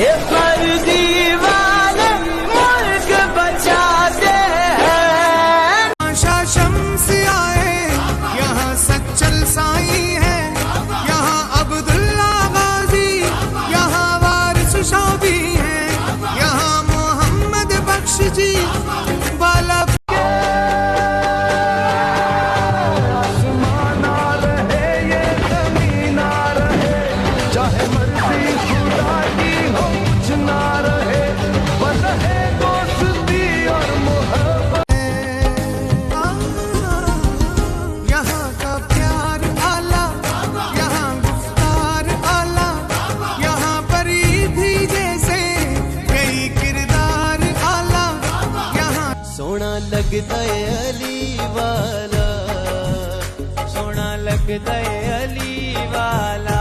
ये फर्जी वाले मुल्क बचाते हैं। आशा शम्स आए यहाँ सच्चल साई है, यहाँ अब्दुल्ला गाजी, यहाँ वारिस शाबी है, यहाँ मोहम्मद बख्श जी वाला लगता है अली वाला, सोना लगता है अली वाला।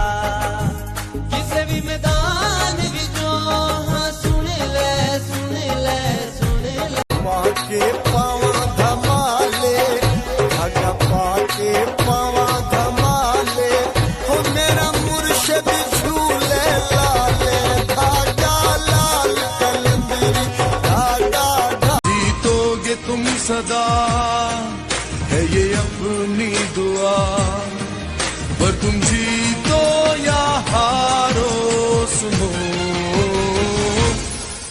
किसी भी मैदान भी जो हाँ सुन ले सुन ले सुन ले। माँ के पावा धमाले, धागा पाके पावा धमाले, हो मेरा मुर्शिद झूले लाले, धागा लाल कलंदरी धागा। जीतोगे तुम सदा है ये अपनी दुआ, पर तुम जीतो या हारो सुनो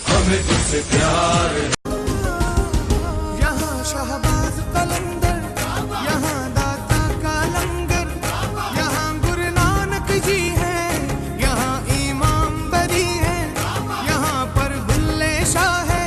हमें तुझसे प्यार। यहाँ शहबाज कलंदर, यहाँ दाता का लंगर, यहाँ गुरु नानक जी है, यहाँ इमाम बरी है, यहाँ पर बुल्ले शाह है।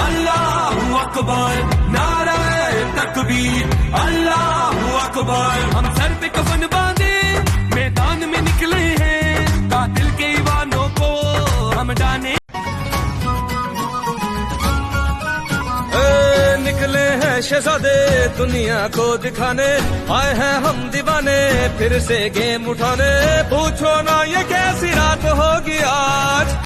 अल्लाहू अकबर, नाराए तकबीर, अल्लाहू अकबर। हम सर पे कफन बांधे मैदान में निकले हैं, कातिल के ईवानों को हम जाने। निकले हैं शहजादे दुनिया को दिखाने, आए हैं हम दीवाने फिर से गेम उठाने। पूछो ना ये कैसी रात होगी आज।